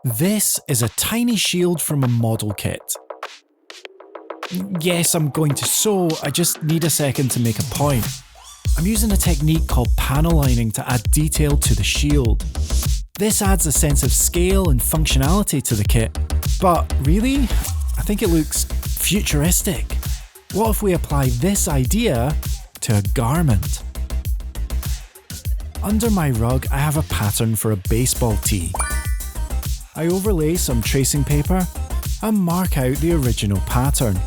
This is a tiny shield from a model kit. Yes, I'm going to sew, I just need a second to make a point. I'm using a technique called panel lining to add detail to the shield. This adds a sense of scale and functionality to the kit, but really, I think it looks futuristic. What if we apply this idea to a garment? Under my rug, I have a pattern for a baseball tee. I overlay some tracing paper and mark out the original pattern.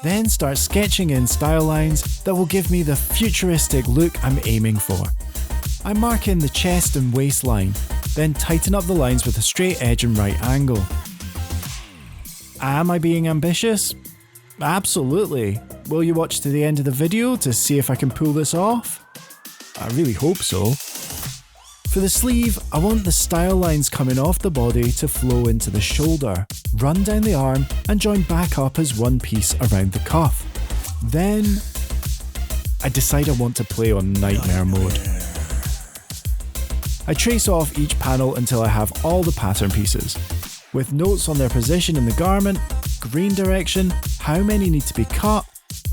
Then start sketching in style lines that will give me the futuristic look I'm aiming for. I mark in the chest and waistline, then tighten up the lines with a straight edge and right angle. Am I being ambitious? Absolutely. Will you watch to the end of the video to see if I can pull this off? I really hope so. For the sleeve, I want the style lines coming off the body to flow into the shoulder, run down the arm and join back up as one piece around the cuff. Then, I decide I want to play on nightmare mode. I trace off each panel until I have all the pattern pieces, with notes on their position in the garment, grain direction, how many need to be cut,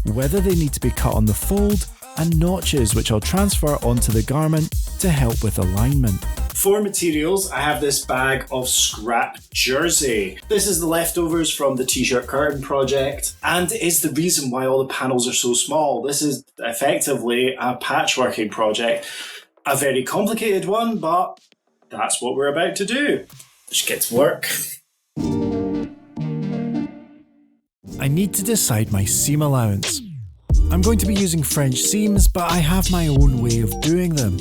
whether they need to be cut on the fold, and notches which I'll transfer onto the garment to help with alignment. For materials, I have this bag of scrap jersey. This is the leftovers from the t-shirt curtain project and is the reason why all the panels are so small. This is effectively a patchworking project. A very complicated one, but that's what we're about to do. Let's get to work. I need to decide my seam allowance. I'm going to be using French seams, but I have my own way of doing them.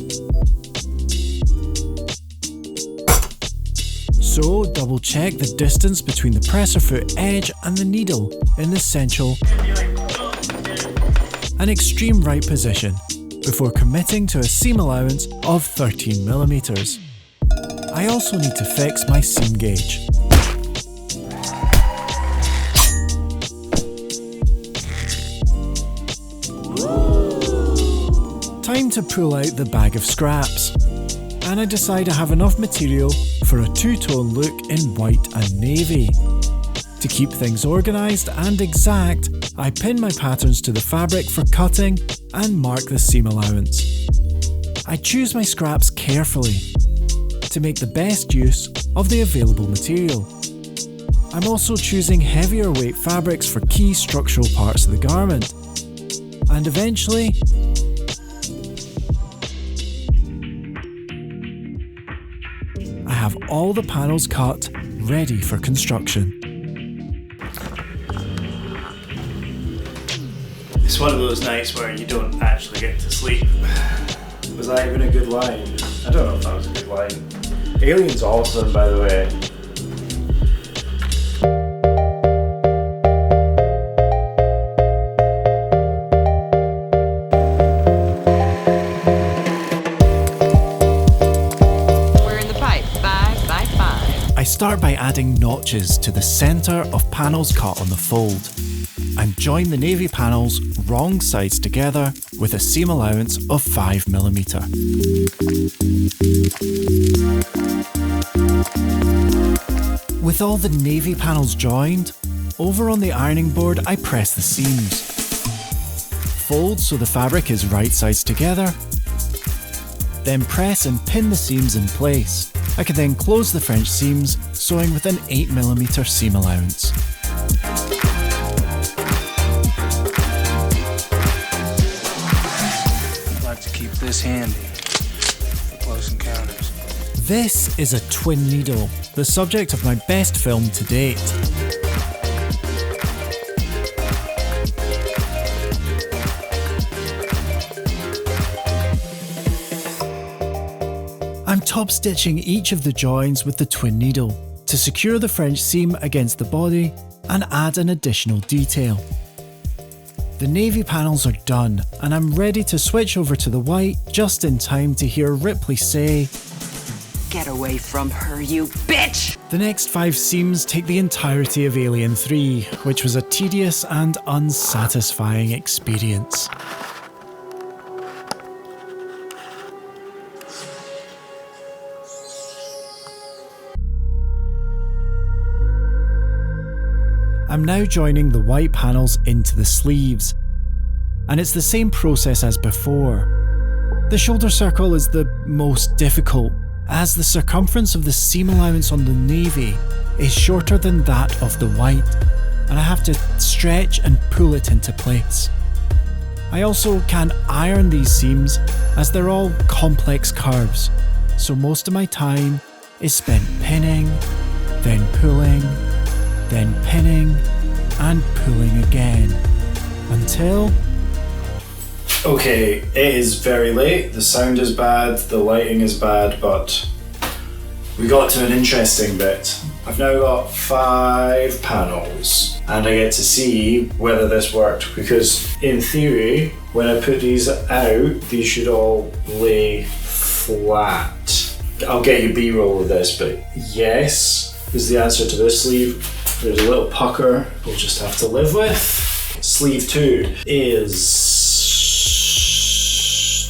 So double check the distance between the presser foot edge and the needle in the central and extreme right position before committing to a seam allowance of 13mm. I also need to fix my seam gauge. Time to pull out the bag of scraps, and I decide I have enough material for a two-tone look in white and navy. To keep things organised and exact, I pin my patterns to the fabric for cutting and mark the seam allowance. I choose my scraps carefully to make the best use of the available material. I'm also choosing heavier weight fabrics for key structural parts of the garment. And eventually, I have all the panels cut, ready for construction. It's one of those nights where you don't actually get to sleep. Was that even a good line? I don't know if that was a good line. Alien's awesome, by the way. I start by adding notches to the centre of panels cut on the fold and join the navy panels wrong sides together with a seam allowance of 5mm. With all the navy panels joined, over on the ironing board I press the seams. Fold so the fabric is right sides together, then press and pin the seams in place. I can then close the French seams, sewing with an 8mm seam allowance. I'd like to keep this handy for close encounters. This is a twin needle, the subject of my best film to date. I'm top stitching each of the joins with the twin needle to secure the French seam against the body and add an additional detail. The navy panels are done and I'm ready to switch over to the white just in time to hear Ripley say, "Get away from her, you bitch!" The next 5 seams take the entirety of Alien 3, which was a tedious and unsatisfying experience. I'm now joining the white panels into the sleeves, and it's the same process as before. The shoulder circle is the most difficult, as the circumference of the seam allowance on the navy is shorter than that of the white, and I have to stretch and pull it into place. I also can't iron these seams as they're all complex curves, so most of my time is spent pinning, then pulling, then pinning, and pulling again, until... Okay, it is very late, the sound is bad, the lighting is bad, but we got to an interesting bit. I've now got 5 panels, and I get to see whether this worked, because in theory, when I put these out, these should all lay flat. I'll get you B-roll of this, but yes is the answer to this sleeve. There's a little pucker we'll just have to live with. Sleeve 2 is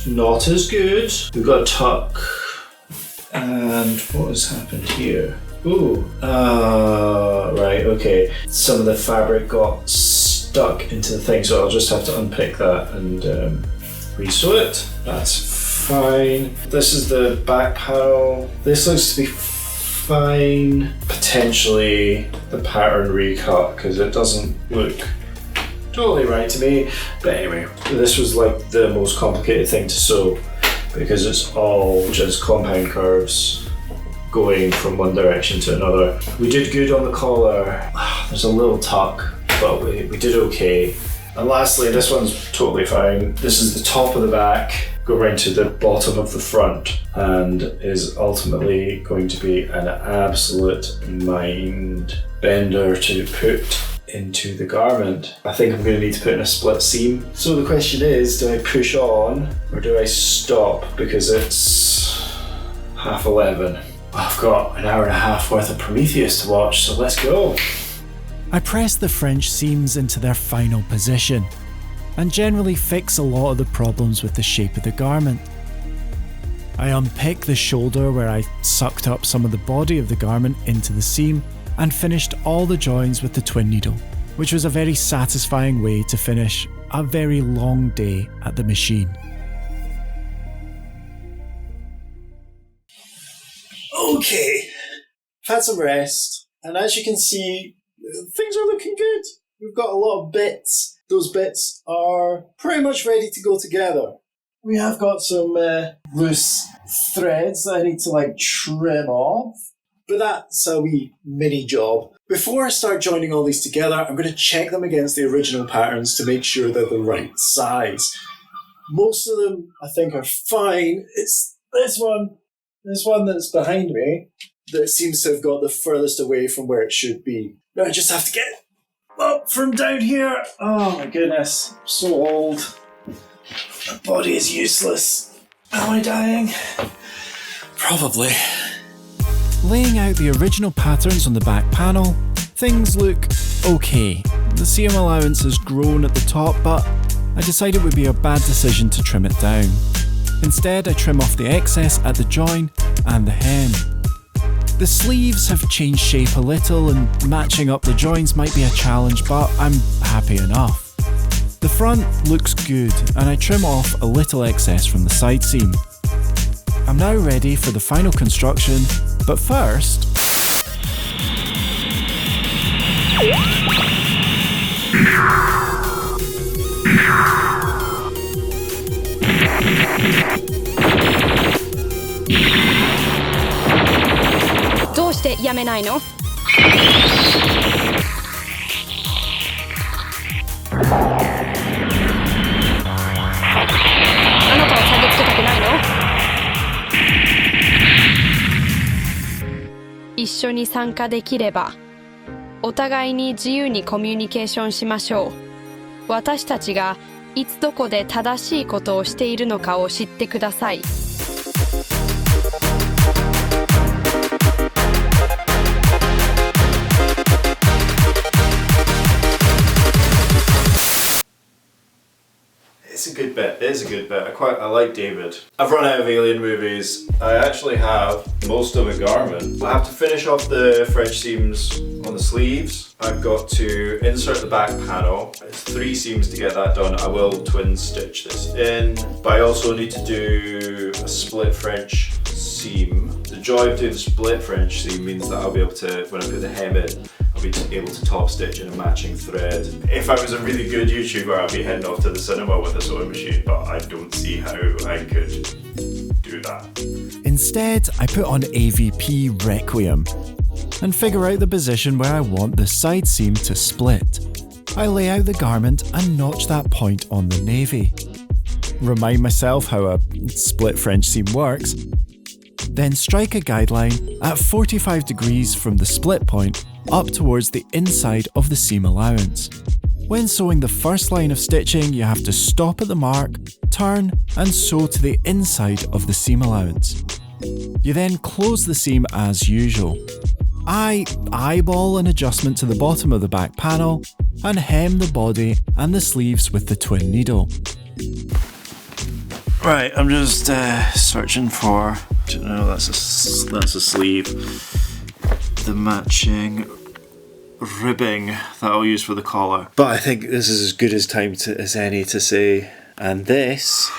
not as good. We've got a tuck, and what has happened here? Ooh, right, okay. Some of the fabric got stuck into the thing, so I'll just have to unpick that and re-sew it. That's fine. This is the back panel. This looks to be fine. Potentially the pattern recut, because it doesn't look totally right to me. But anyway, this was like the most complicated thing to sew, because it's all just compound curves going from one direction to another. We did good on the collar. There's a little tuck, but we did okay. And lastly, this one's totally fine. This is the top of the back, go round to the bottom of the front, and is ultimately going to be an absolute mind bender to put into the garment. I think I'm going to need to put in a split seam. So the question is, do I push on or do I stop, because it's 11:30. I've got an hour and a half worth of Prometheus to watch, so let's go. I press the French seams into their final position, and generally fix a lot of the problems with the shape of the garment. I unpick the shoulder where I sucked up some of the body of the garment into the seam, and finished all the joins with the twin needle, which was a very satisfying way to finish a very long day at the machine. Okay, I've had some rest, and as you can see, things are looking good. We've got a lot of bits. Those bits are pretty much ready to go together. We have got some loose threads that I need to trim off, but that's a wee mini job. Before I start joining all these together, I'm going to check them against the original patterns to make sure they're the right size. Most of them I think are fine. It's this one that's behind me that seems to have got the furthest away from where it should be. Now I just have to get up from down here. Oh my goodness, I'm so old. My body is useless. Am I dying? Probably. Laying out the original patterns on the back panel, things look okay. The seam allowance has grown at the top, but I decided it would be a bad decision to trim it down. Instead, I trim off the excess at the join and the hem. The sleeves have changed shape a little, and matching up the joins might be a challenge, but I'm happy enough. The front looks good, and I trim off a little excess from the side seam. I'm now ready for the final construction, but first...どうしてやめないの? あなたはタグつけたくないの? 一緒に参加できればお互いに自由にコミュニケーションしましょう。私たちがいつどこで正しいことをしているのかを知ってください。It's a good bit. It is a good bit. I like David. I've run out of Alien movies. I actually have most of a garment. I have to finish off the French seams on the sleeves. I've got to insert the back panel. It's 3 seams to get that done. I will twin stitch this in, but I also need to do a split French seam. The joy of doing the split French seam means that I'll be able to, when I put the hem in, I'll be able to top stitch in a matching thread. If I was a really good YouTuber, I'd be heading off to the cinema with a sewing machine, but I don't see how I could do that. Instead, I put on AVP Requiem and figure out the position where I want the side seam to split. I lay out the garment and notch that point on the navy. Remind myself how a split French seam works, then strike a guideline at 45 degrees from the split point up towards the inside of the seam allowance. When sewing the first line of stitching, you have to stop at the mark, turn and sew to the inside of the seam allowance. You then close the seam as usual. I eyeball an adjustment to the bottom of the back panel and hem the body and the sleeves with the twin needle. Right, I'm just searching for, no, that's a sleeve, the matching ribbing that I'll use for the collar. But I think this is as good as time as any to say, and this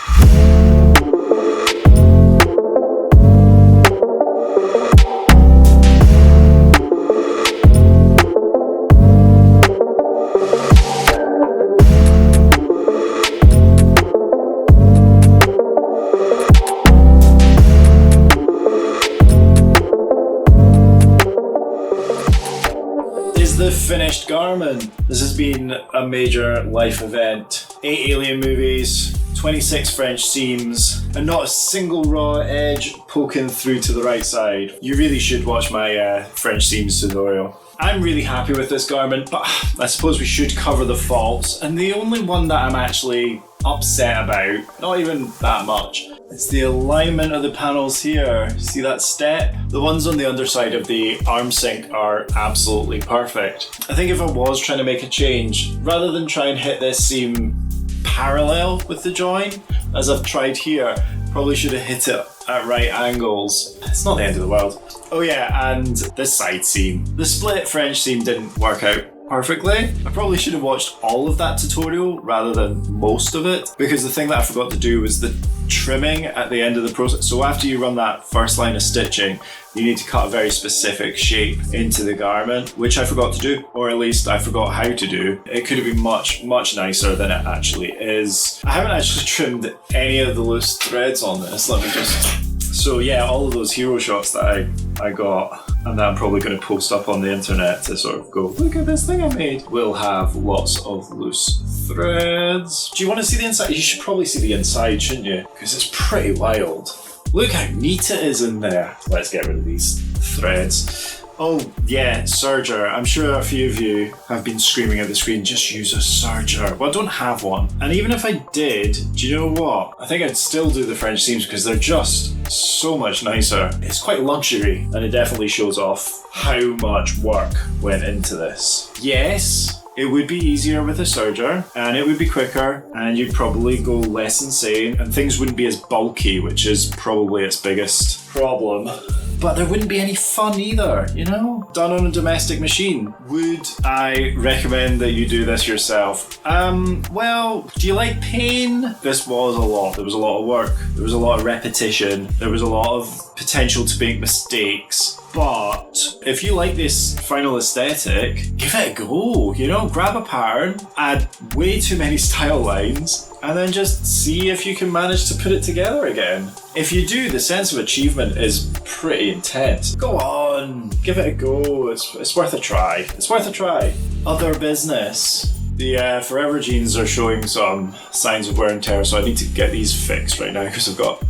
finished garment. This has been a major life event. 8 Alien movies, 26 French seams, and not a single raw edge poking through to the right side. You really should watch my French seams tutorial. I'm really happy with this garment, but I suppose we should cover the faults, and the only one that I'm actually upset about, not even that much, it's the alignment of the panels here. See that step? The ones on the underside of the arm sink are absolutely perfect. I think if I was trying to make a change, rather than try and hit this seam parallel with the join, as I've tried here, probably should have hit it at right angles. It's not the end of the world. Oh yeah, and the side seam. The split French seam didn't work out perfectly. I probably should have watched all of that tutorial rather than most of it, because the thing that I forgot to do was the trimming at the end of the process. So after you run that first line of stitching, you need to cut a very specific shape into the garment, which I forgot to do, or at least I forgot how to do. It could have been much nicer than it actually is. I haven't actually trimmed any of the loose threads on this. Let me just... So yeah, all of those hero shots that I got, and that I'm probably going to post up on the internet to sort of go, look at this thing I made, will have lots of loose threads. Do you want to see the inside? You should probably see the inside, shouldn't you? Because it's pretty wild. Look how neat it is in there. Let's get rid of these threads. Oh yeah, serger. I'm sure a few of you have been screaming at the screen, just use a serger. Well, I don't have one. And even if I did, do you know what? I think I'd still do the French seams because they're just so much nicer. It's quite luxury, and it definitely shows off how much work went into this. Yes, it would be easier with a serger, and it would be quicker, and you'd probably go less insane, and things wouldn't be as bulky, which is probably its biggest problem. But there wouldn't be any fun either, you know? Done on a domestic machine. Would I recommend that you do this yourself? Well, do you like pain? This was a lot. There was a lot of work. There was a lot of repetition. There was a lot of potential to make mistakes. But if you like this final aesthetic, give it a go, you know? Grab a pattern, add way too many style lines, and then just see if you can manage to put it together again. If you do, the sense of achievement is pretty intense. Go on, give it a go. It's worth a try. It's worth a try. Other business. The Forever jeans are showing some signs of wear and tear, so I need to get these fixed right now because I've got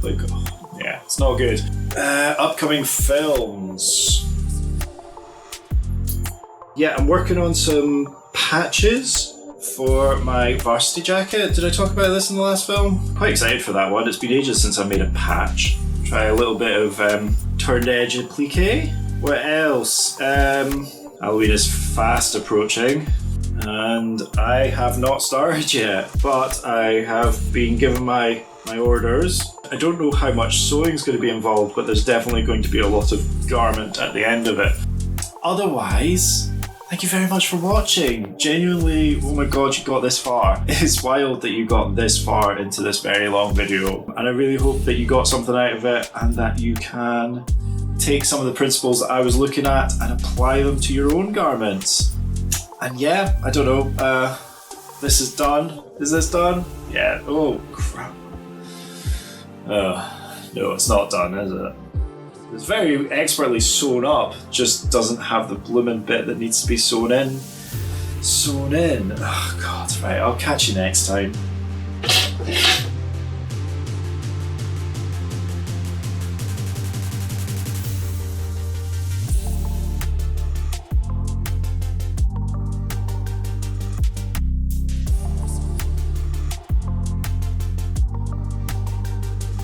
yeah, it's not good. Upcoming films. Yeah, I'm working on some patches for my varsity jacket. Did I talk about this in the last film? Quite excited for that one. It's been ages since I made a patch. Try a little bit of turned edge applique. What else? Halloween is fast approaching. And I have not started yet, but I have been given my orders. I don't know how much sewing is going to be involved, but there's definitely going to be a lot of garment at the end of it. Otherwise, thank you very much for watching. Genuinely, oh my god, you got this far. It's wild that you got this far into this very long video, and I really hope that you got something out of it and that you can take some of the principles that I was looking at and apply them to your own garments. And yeah, I don't know, this is done. Is this done? Yeah, oh crap. No, it's not done, is it? It's very expertly sewn up, just doesn't have the bloomin' bit that needs to be sewn in. Oh god, right, I'll catch you next time.